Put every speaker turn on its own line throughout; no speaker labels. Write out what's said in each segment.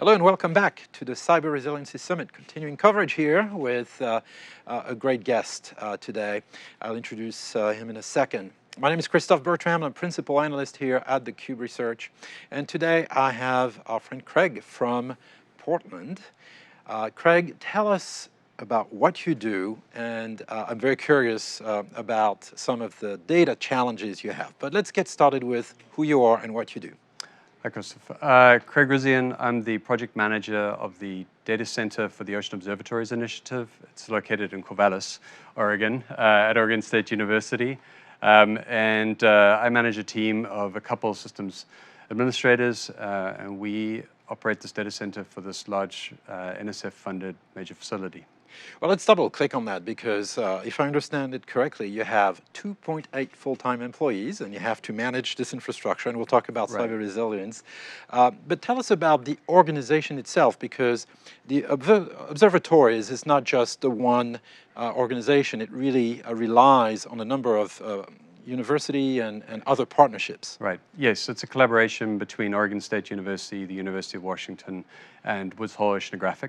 Hello and welcome back to the Cyber Resiliency Summit. Continuing coverage here with a great guest today. I'll introduce him in a second. My name is Christophe Bertrand. I'm a principal analyst here at theCUBE Research. And today I have our friend Craig from Portland. Craig, tell us about what you do, and I'm very curious about some of the data challenges you have. But let's get started with who you are and what you do.
Hi, Christopher. Craig Risien. I'm the project manager of the data center for the Ocean Observatories Initiative. It's located in Corvallis, Oregon, at Oregon State University. I manage a team of a couple of systems administrators, and we operate this data center for this large NSF-funded major facility.
Well, let's double click on that because if I understand it correctly, you have 2.8 full-time employees and you have to manage this infrastructure, and we'll talk about cyber resilience. But tell us about the organization itself, because the observatories is not just the one organization. It really relies on a number of university and other partnerships.
Right, yes, it's a collaboration between Oregon State University, the University of Washington, and Woods Hole Oceanographic.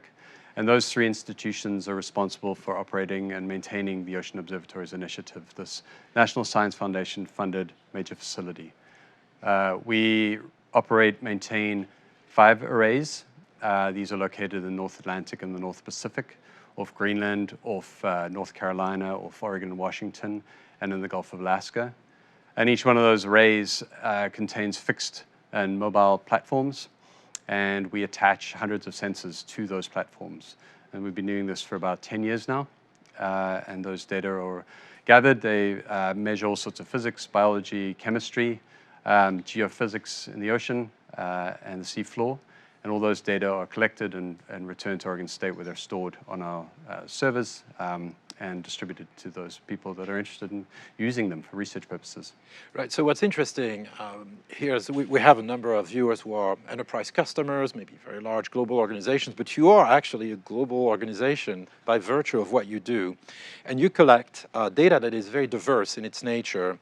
And those three institutions are responsible for operating and maintaining the Ocean Observatories Initiative, this National Science Foundation funded major facility. We maintain 5 arrays. These are located in the North Atlantic and the North Pacific, off Greenland, off North Carolina, off Oregon and Washington, and in the Gulf of Alaska. And each one of those arrays contains fixed and mobile platforms, and we attach hundreds of sensors to those platforms. And we've been doing this for about 10 years now, and those data are gathered. They measure all sorts of physics, biology, chemistry, geophysics in the ocean and the sea floor. And all those data are collected and returned to Oregon State, where they're stored on our servers and distributed to those people that are interested in using them for research purposes.
Right, so what's interesting here is we have a number of viewers who are enterprise customers, maybe very large global organizations, but you are actually a global organization by virtue of what you do. And you collect data that is very diverse in its nature,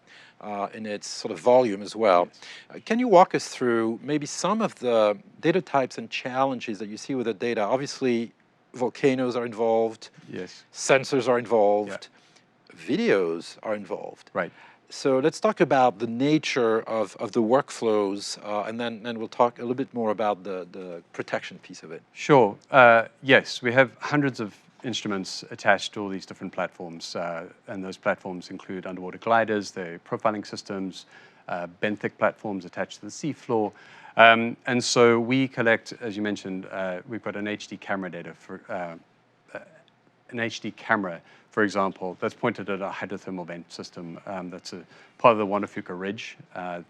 in its sort of volume as well. Can you walk us through maybe some of the data types and challenges that you see with the data? Obviously, volcanoes are involved,
yes.
Sensors are involved, videos are involved.
Right.
So let's talk about the nature of the workflows, and then we'll talk a little bit more about the protection piece of it.
Sure. Yes, we have hundreds of instruments attached to all these different platforms, and those platforms include underwater gliders, the profiling systems, benthic platforms attached to the seafloor. And so we collect, as you mentioned, we've got an HD camera data for an HD camera, for example, that's pointed at a hydrothermal vent system that's a part of the Wanafuka Ridge.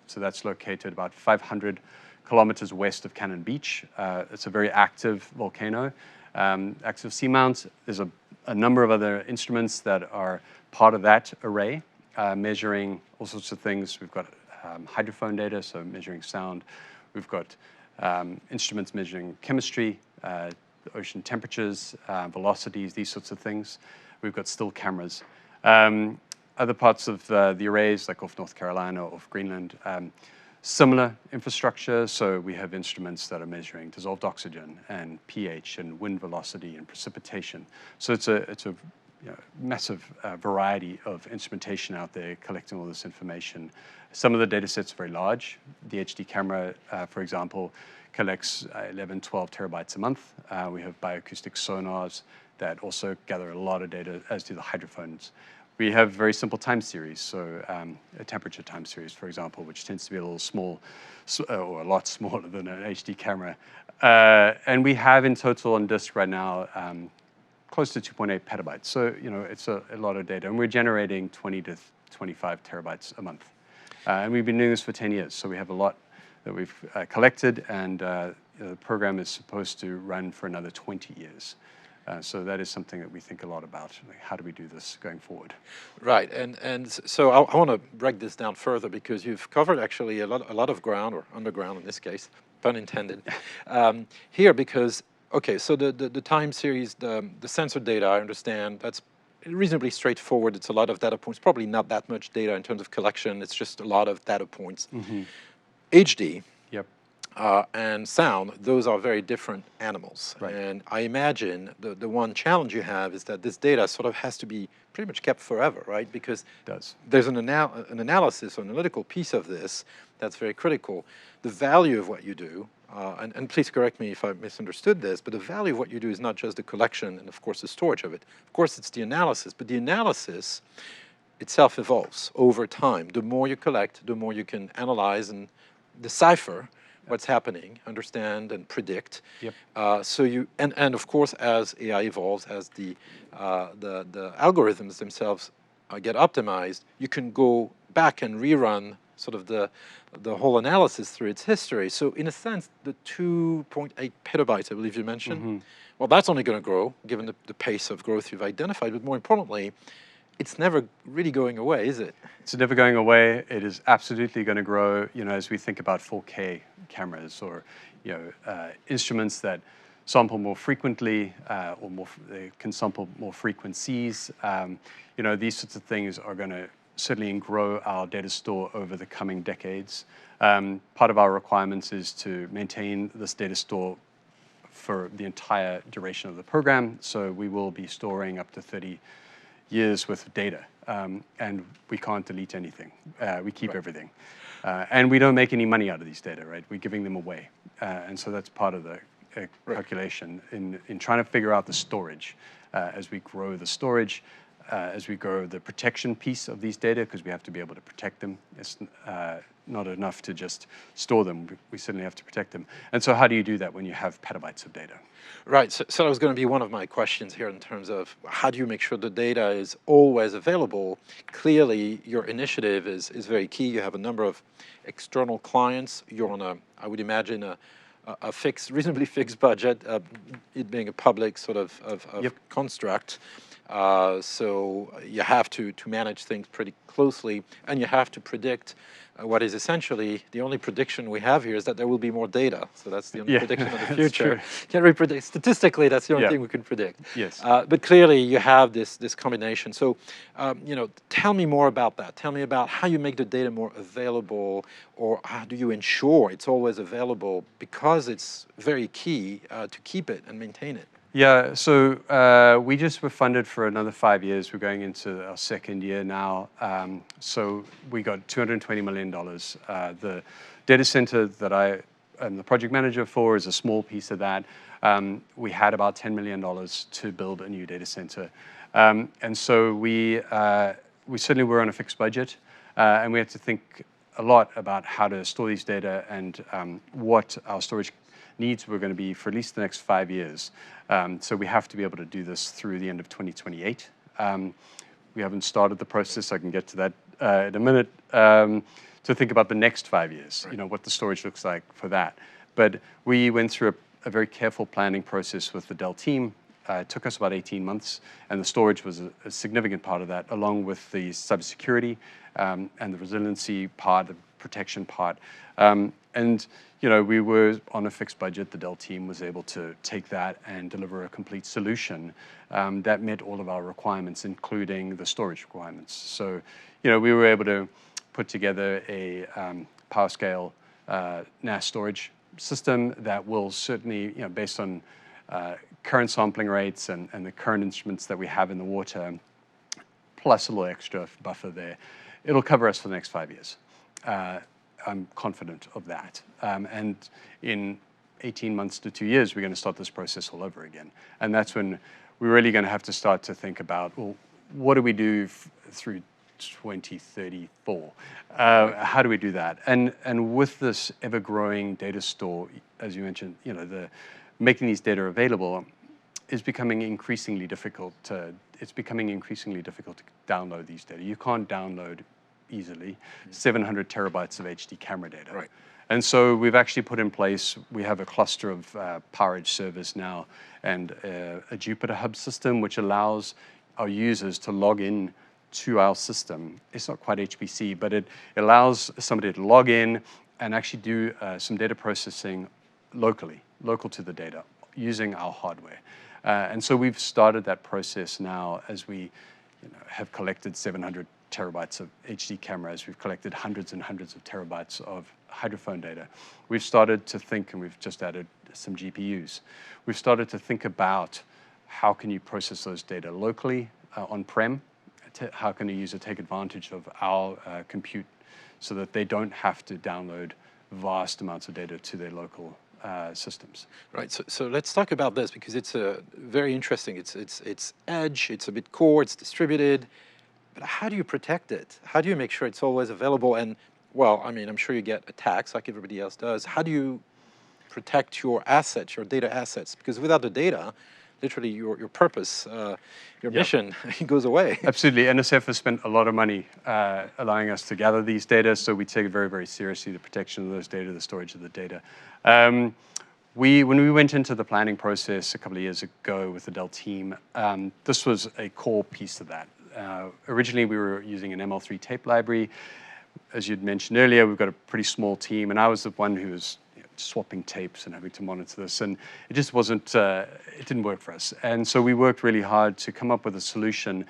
So that's located about 500 kilometers west of Cannon Beach. It's a very active volcano, active seamount. There's a number of other instruments that are part of that array, measuring all sorts of things. We've got hydrophone data, so measuring sound. We've got instruments measuring chemistry, ocean temperatures, velocities, these sorts of things. We've got still cameras. Other parts of the arrays, like off North Carolina, off Greenland, similar infrastructure. So we have instruments that are measuring dissolved oxygen and pH and wind velocity and precipitation. So it's a massive variety of instrumentation out there collecting all this information. Some of the data sets are very large. The HD camera, for example, collects 11, 12 terabytes a month. We have bioacoustic sonars that also gather a lot of data, as do the hydrophones. We have very simple time series, so a temperature time series, for example, which tends to be a little small, or a lot smaller than an HD camera. And we have in total on disk right now close to 2.8 petabytes. So, it's a lot of data, and we're generating 20 to 25 terabytes a month. And we've been doing this for 10 years, so we have a lot that we've collected, and the program is supposed to run for another 20 years. So that is something that we think a lot about. Like, how do we do this going forward?
Right, and so I want to break this down further, because you've covered actually a lot of ground, or underground in this case, pun intended, here, because, okay, so the time series, the sensor data, I understand, that's reasonably straightforward. It's a lot of data points, probably not that much data in terms of collection. It's just a lot of data points. Mm-hmm. HD,
yep.
and sound, those are very different animals.
Right.
And I imagine the one challenge you have is that this data sort of has to be pretty much kept forever, right? Because there's an analysis or analytical piece of this that's very critical. The value of what you do, and please correct me if I misunderstood this, but the value of what you do is not just the collection and of course the storage of it. Of course it's the analysis, but the analysis itself evolves over time. The more you collect, the more you can analyze and decipher what's happening, understand and predict.
Yep.
So you and of course as AI evolves, as the algorithms themselves get optimized, you can go back and rerun sort of the whole analysis through its history. So in a sense, the 2.8 petabytes, I believe you mentioned, well, that's only going to grow given the pace of growth you've identified. But more importantly, it's never really going away, is it?
It's never going away. It is absolutely going to grow, as we think about 4K cameras or, instruments that sample more frequently or they can sample more frequencies. These sorts of things are going to certainly grow our data store over the coming decades. Part of our requirements is to maintain this data store for the entire duration of the program. So we will be storing up to 30 years worth of data, and we can't delete anything. We keep everything. And we don't make any money out of these data, right? We're giving them away. And so that's part of the calculation in trying to figure out the storage. As we grow the storage, as we grow the protection piece of these data, because we have to be able to protect them. It's not enough to just store them. We certainly have to protect them. And so how do you do that when you have petabytes of data?
Right, so that was going to be one of my questions here in terms of how do you make sure the data is always available? Clearly, your initiative is very key. You have a number of external clients. You're on I would imagine, a reasonably fixed budget, it being a public sort of construct. So you have to manage things pretty closely, and you have to predict what is essentially the only prediction we have here is that there will be more data. So that's the only prediction of the future. Can't really predict. Statistically, that's the only thing we can predict.
Yes.
But clearly, you have this combination. So, tell me more about that. Tell me about how you make the data more available, or how do you ensure it's always available, because it's very key to keep it and maintain it.
Yeah, so we just were funded for another 5 years. We're going into our second year now. So we got $220 million. The data center that I am the project manager for is a small piece of that. We had about $10 million to build a new data center. And so we certainly were on a fixed budget, and we had to think a lot about how to store these data and what our storage needs were going to be for at least the next 5 years. So we have to be able to do this through the end of 2028. We haven't started the process. I can get to that in a minute, to think about the next 5 years, what the storage looks like for that. But we went through a very careful planning process with the Dell team. It took us about 18 months, and the storage was a significant part of that, along with the cybersecurity and the resiliency part, the protection part. And we were on a fixed budget. The Dell team was able to take that and deliver a complete solution that met all of our requirements, including the storage requirements. So, we were able to put together a PowerScale NAS storage system that will certainly, based on current sampling rates and the current instruments that we have in the water, plus a little extra buffer there, it'll cover us for the next 5 years. I'm confident of that. And in 18 months to 2 years, we're going to start this process all over again. And that's when we're really going to have to start to think about, well, what do we do through 2034? How do we do that? And with this ever-growing data store, as you mentioned, making these data available is becoming increasingly difficult. It's becoming increasingly difficult to download these data. You can't download easily 700 terabytes of HD camera data.
Right.
And so we've actually put in place, we have a cluster of PowerEdge servers now and a Jupyter Hub system, which allows our users to log in to our system. It's not quite HPC, but it allows somebody to log in and actually do some data processing local to the data, using our hardware. And so we've started that process now as we have collected 700 terabytes of HD cameras. We've collected hundreds and hundreds of terabytes of hydrophone data. We've started to think, and we've just added some GPUs. We've started to think about how can you process those data locally, on-prem. How can you use it, take advantage of our compute so that they don't have to download vast amounts of data to their local systems.
Right, so let's talk about this because it's very interesting. It's edge, it's a bit core, it's distributed, but how do you protect it? How do you make sure it's always available? And well, I mean, I'm sure you get attacks like everybody else does. How do you protect your assets, your data assets? Because without the data, literally your purpose, your mission, goes away.
Absolutely. NSF has spent a lot of money allowing us to gather these data, so we take it very, very seriously, the protection of those data, the storage of the data. When we went into the planning process a couple of years ago with the Dell team, this was a core piece of that. Originally, we were using an ML3 tape library. As you'd mentioned earlier, we've got a pretty small team, and I was the one who was swapping tapes and having to monitor this, and it just wasn't, it didn't work for us. And so we worked really hard to come up with a solution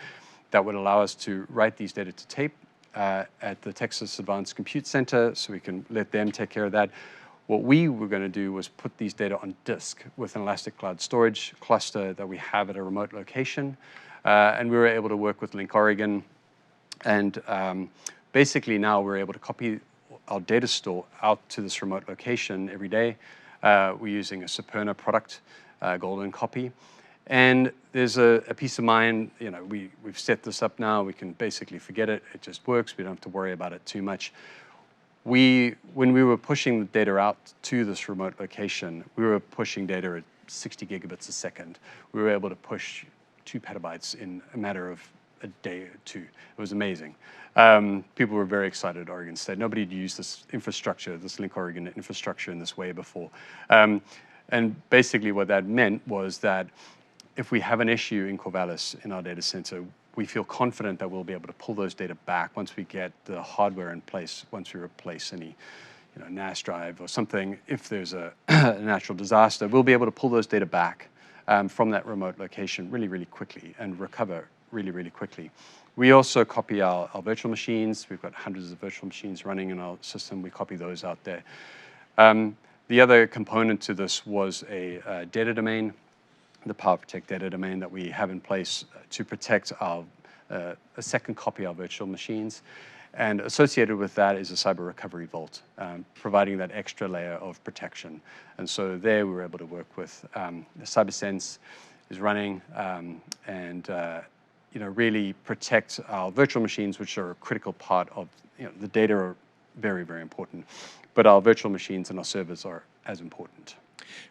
that would allow us to write these data to tape at the Texas Advanced Compute Center, so we can let them take care of that. What we were going to do was put these data on disk with an elastic cloud storage cluster that we have at a remote location, and we were able to work with Link Oregon, and basically now we're able to copy our data store out to this remote location every day. We're using a Superna product, Golden Copy. And there's a peace of mind, you know, we've set this up now, we can basically forget it, it just works, we don't have to worry about it too much. When we were pushing the data out to this remote location, we were pushing data at 60 gigabits a second. We were able to push 2 petabytes in a matter of a day or two. It was amazing. People were very excited at Oregon State. Nobody had used this infrastructure, this Link Oregon infrastructure in this way before. And basically what that meant was that if we have an issue in Corvallis in our data center, we feel confident that we'll be able to pull those data back once we get the hardware in place, once we replace any NAS drive or something. If there's a natural disaster, we'll be able to pull those data back from that remote location really, really quickly and recover really, really quickly. We also copy our virtual machines. We've got hundreds of virtual machines running in our system. We copy those out there. The other component to this was a data domain, the PowerProtect data domain that we have in place to protect our a second copy of our virtual machines. And associated with that is a cyber recovery vault, providing that extra layer of protection. And so there we were able to work with the CyberSense is running and really protect our virtual machines, which are a critical part of the data are very, very important. But our virtual machines and our servers are as important.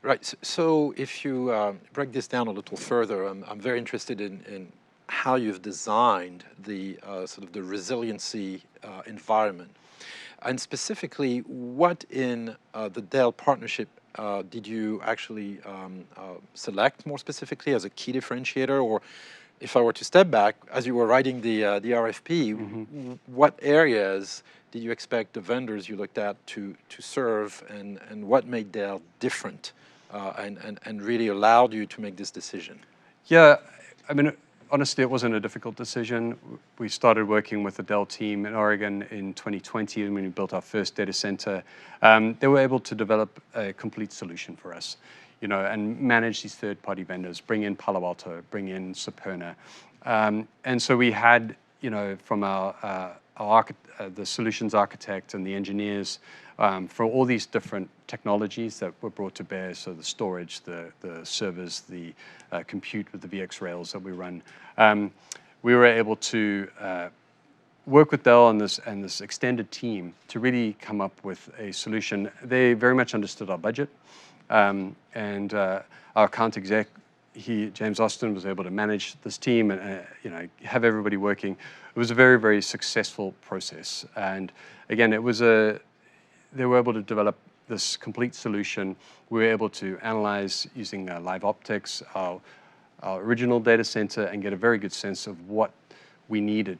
Right. So if you break this down a little further, I'm very interested in how you've designed the sort of the resiliency environment, and specifically, what in the Dell partnership did you actually select more specifically as a key differentiator, or if I were to step back, as you were writing the RFP, what areas did you expect the vendors you looked at to serve, and what made Dell different and really allowed you to make this decision?
Yeah, I mean, honestly, it wasn't a difficult decision. We started working with the Dell team in Oregon in 2020 when we built our first data center. They were able to develop a complete solution for us, and manage these third-party vendors, bring in Palo Alto, bring in Superna. And so we had, from the solutions architect and the engineers for all these different technologies that were brought to bear, so the storage, the servers, the compute with the VX Rails that we run, we were able to work with Dell and this extended team to really come up with a solution. They very much understood our budget, and our account exec, James Austin, was able to manage this team and have everybody working. It was a very, very successful process. And again, they were able to develop this complete solution. We were able to analyze using live optics, our original data center, and get a very good sense of what we needed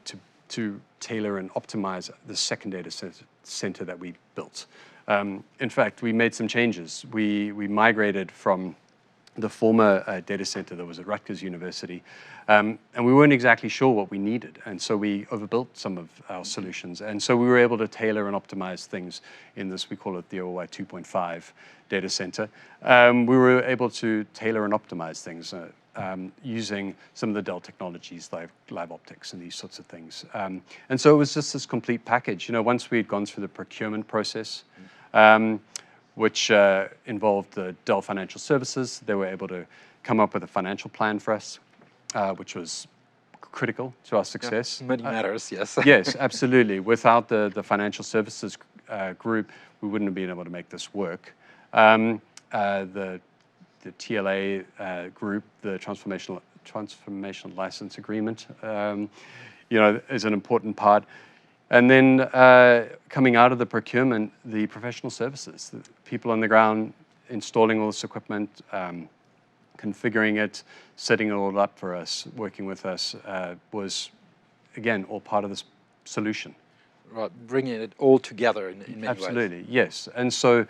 to tailor and optimize the second data center that we built. In fact, we made some changes. We migrated from the former data center that was at Rutgers University. And we weren't exactly sure what we needed. And so we overbuilt some of our solutions. And so we were able to tailor and optimize things in this, we call it the OOI 2.5 data center. We were able to tailor and optimize things using some of the Dell technologies like live optics and these sorts of things. And so it was just this complete package. Once we'd gone through the procurement process, which involved the Dell Financial Services. They were able to come up with a financial plan for us, which was critical to our success.
Money matters, yes.
Yes, absolutely. Without the financial services group, we wouldn't have been able to make this work. The TLA group, the Transformational License Agreement, is an important part. And then coming out of the procurement, the professional services, the people on the ground installing all this equipment, configuring it, setting it all up for us, working with us, was, again, all part of this solution.
Right, bringing it all together in many ways.
Absolutely, yes. And so,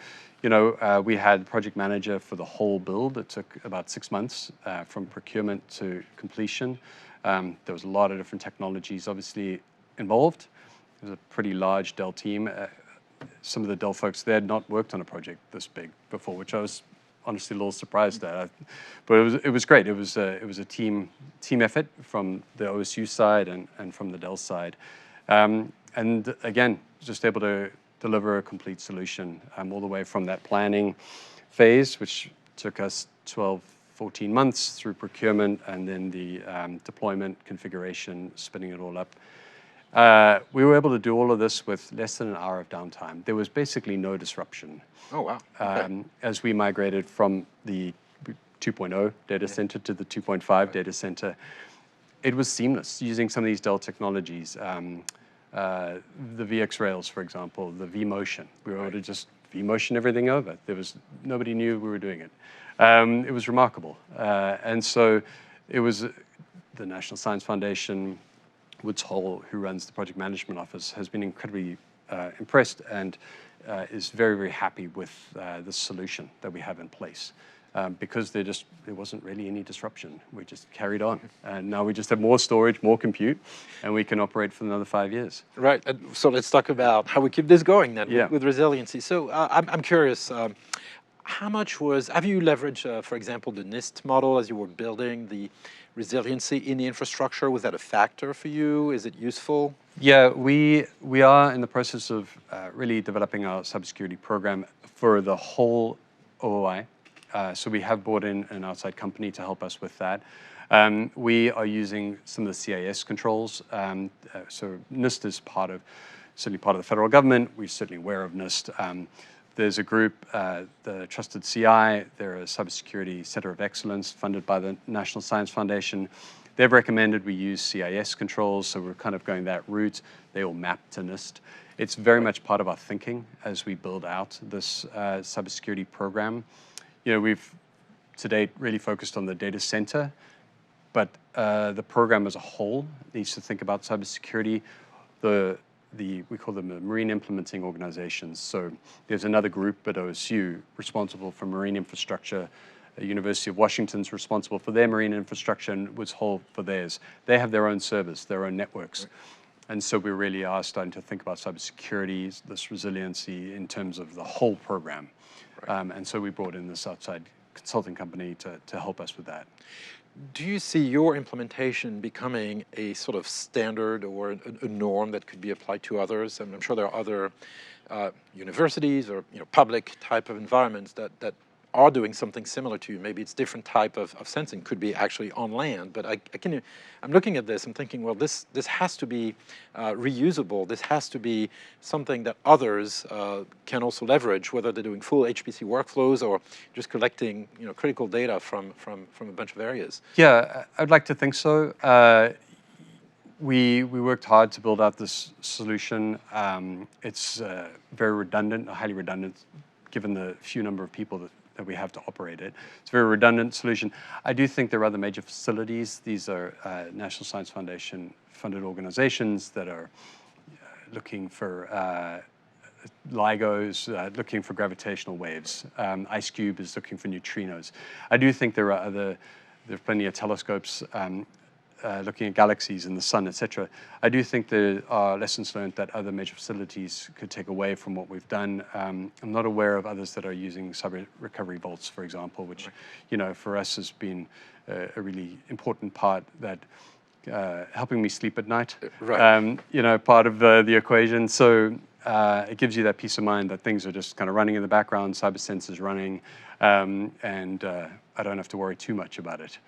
we had project manager for the whole build. It took about 6 months from procurement to completion. There was a lot of different technologies, obviously, involved. It was a pretty large Dell team. Some of the Dell folks, they had not worked on a project this big before, which I was honestly a little surprised at. But it was great. It was a team effort from the OSU side and from the Dell side. And again, just able to deliver a complete solution all the way from that planning phase, which took us 12, 14 months through procurement, and then the deployment, configuration, spinning it all up. We were able to do all of this with less than an hour of downtime. There was basically no disruption.
Oh, wow. Okay.
As we migrated from the 2.0 data center to the 2.5 data center, it was seamless using some of these Dell technologies. The VX Rails, for example, the vMotion. We were able to just vMotion everything over. Nobody knew we were doing it. It was remarkable. And so it was the National Science Foundation, Woods Hole, who runs the project management office, has been incredibly impressed and is very, very happy with the solution that we have in place. Because there wasn't really any disruption. We just carried on. And now we just have more storage, more compute, and we can operate for another 5 years.
Right, so let's talk about how we keep this going then with resiliency. So I'm curious, have you leveraged, for example, the NIST model as you were building the resiliency in the infrastructure? Was that a factor for you? Is it useful?
Yeah, we are in the process of really developing our cybersecurity program for the whole OOI. So we have brought in an outside company to help us with that. We are using some of the CIS controls. So NIST is certainly part of the federal government. We're certainly aware of NIST. There's a group, the Trusted CI. They're a cybersecurity center of excellence funded by the National Science Foundation. They've recommended we use CIS controls, so we're kind of going that route. They all map to NIST. It's very much part of our thinking as we build out this cybersecurity program. We've to date really focused on the data center, but the program as a whole needs to think about cybersecurity. We call them the marine implementing organizations. So there's another group at OSU responsible for marine infrastructure. The University of Washington's responsible for their marine infrastructure, and Woods Hole for theirs. They have their own servers, their own networks. Right. And so we really are starting to think about cybersecurity, this resiliency in terms of the whole program. Right. And so we brought in this outside consulting company to help us with that.
Do you see your implementation becoming a sort of standard or a norm that could be applied to others? And I'm sure there are other universities or public type of environments that are doing something similar to you. Maybe it's different type of sensing, could be actually on land, but I'm looking at this and thinking, well, this has to be reusable. This has to be something that others can also leverage, whether they're doing full HPC workflows or just collecting critical data from a bunch of areas. Yeah,
I'd like to think so. We worked hard to build out this solution. It's very redundant, highly redundant, given the few number of people that we have to operate it. It's a very redundant solution. I do think there are other major facilities. These are National Science Foundation funded organizations that are looking for LIGO is looking for gravitational waves. IceCube is looking for neutrinos. I do think there are plenty of telescopes looking at galaxies and the sun, etc. I do think there are lessons learned that other major facilities could take away from what we've done. I'm not aware of others that are using cyber recovery vaults, for example, which, for us has been a really important part that helping me sleep at night.
Right.
Part of the equation. So it gives you that peace of mind that things are just kind of running in the background, CyberSense is running, and I don't have to worry too much about it.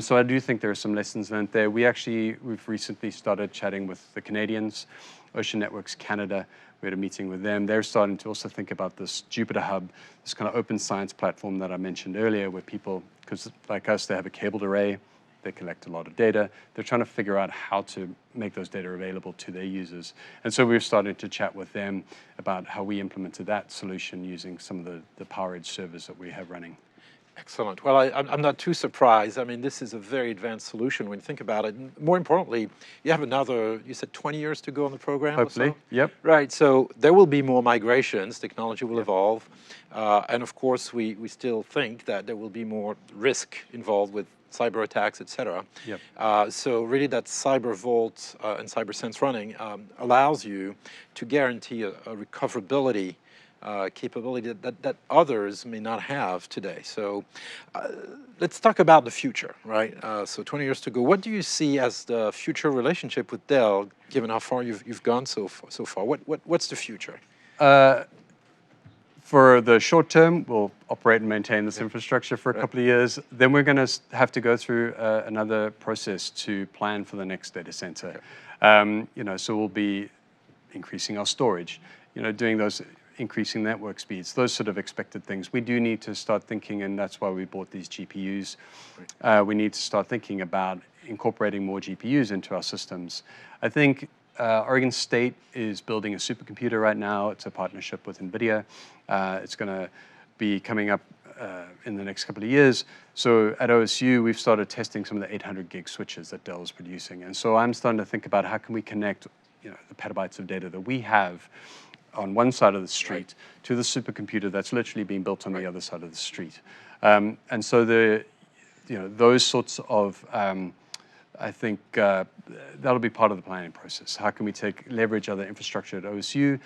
So I do think there are some lessons learned there. We've recently started chatting with the Canadians, Ocean Networks Canada. We had a meeting with them. They're starting to also think about this Jupiter Hub, this kind of open science platform that I mentioned earlier, where people, because like us, they have a cabled array, they collect a lot of data. They're trying to figure out how to make those data available to their users. And so we've started to chat with them about how we implemented that solution using some of the PowerEdge servers that we have running.
Excellent. Well, I'm not too surprised. I mean, this is a very advanced solution when you think about it. And more importantly, you have another, you said 20 years to go on the program?
Hopefully,
or so?
Yep.
Right, so there will be more migrations, technology will evolve. And of course, we still think that there will be more risk involved with cyber attacks, etc.
Yep.
So really that Cyber Vault and CyberSense running allows you to guarantee a recoverability capability that others may not have today. So let's talk about the future, right? So 20 years to go. What do you see as the future relationship with Dell, given how far you've gone so far? What's the future?
For the short term, we'll operate and maintain this infrastructure for a couple of years. Then we're going to have to go through another process to plan for the next data center. So we'll be increasing our storage, doing those increasing network speeds, those sort of expected things. We do need to start thinking, and that's why we bought these GPUs. We need to start thinking about incorporating more GPUs into our systems. I think Oregon State is building a supercomputer right now. It's a partnership with NVIDIA. It's going to be coming up in the next couple of years. So at OSU, we've started testing some of the 800 gig switches that Dell is producing. And so I'm starting to think about how can we connect the petabytes of data that we have on one side of the street to the supercomputer that's literally being built on the other side of the street. And so those sorts of, I think that'll be part of the planning process. How can we leverage other infrastructure at OSU?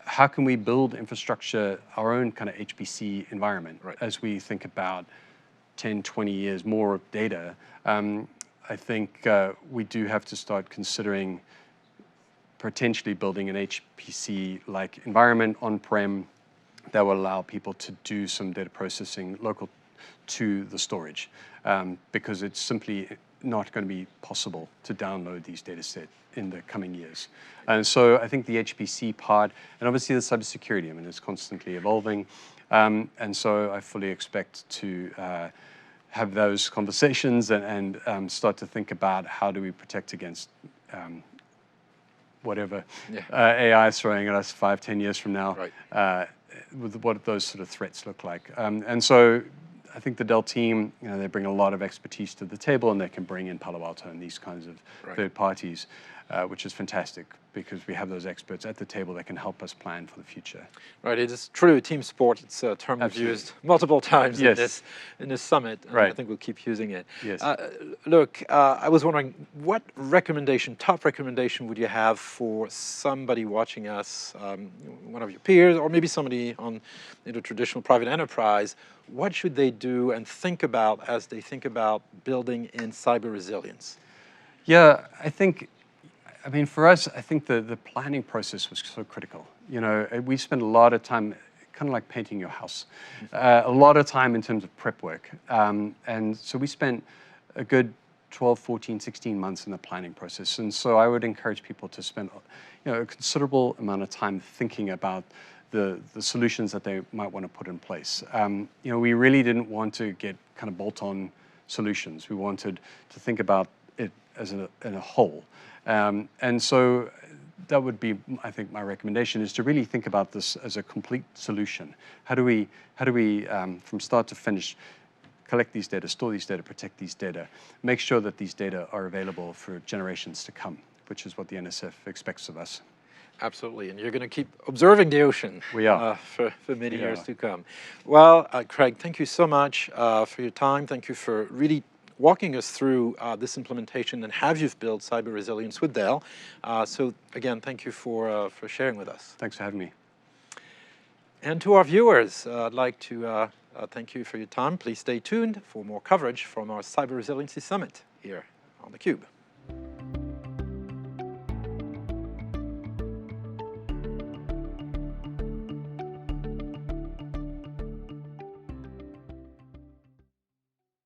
How can we build infrastructure, our own kind of HPC environment as we think about 10, 20 years more of data? I think we do have to start considering potentially building an HPC-like environment on-prem that will allow people to do some data processing local to the storage, because it's simply not going to be possible to download these data sets in the coming years. And so I think the HPC part, and obviously the cybersecurity, it's constantly evolving. And so I fully expect to have those conversations and start to think about how do we protect against whatever AI is throwing at us 5-10 years from now, with what those sort of threats look like. And so I think the Dell team, they bring a lot of expertise to the table, and they can bring in Palo Alto and these kinds of third parties, which is fantastic because we have those experts at the table that can help us plan for the future. Right,
it is truly a team sport. It's a term we've used multiple times in this summit, and I think we'll keep using it.
Yes.
Look, I was wondering, what top recommendation would you have for somebody watching us, one of your peers, or maybe somebody in the traditional private enterprise? What should they do and think about as they think about building in cyber resilience?
Yeah, for us, I think the planning process was so critical. We spent a lot of time, kind of like painting your house, a lot of time in terms of prep work. And so we spent a good 12, 14, 16 months in the planning process. And so I would encourage people to spend a considerable amount of time thinking about the solutions that they might want to put in place. We really didn't want to get kind of bolt-on solutions. We wanted to think about it as in a whole. And so that would be, I think, my recommendation is to really think about this as a complete solution. How do we from start to finish, collect these data, store these data, protect these data, make sure that these data are available for generations to come, which is what the NSF expects of us.
Absolutely, and you're going to keep observing the ocean.
We are.
For many years to come. Well, Craig, thank you so much for your time. Thank you for really walking us through this implementation and how you've built cyber resilience with Dell. So again, thank you for sharing with us.
Thanks for having me.
And to our viewers, I'd like to thank you for your time. Please stay tuned for more coverage from our Cyber Resiliency Summit here on theCUBE.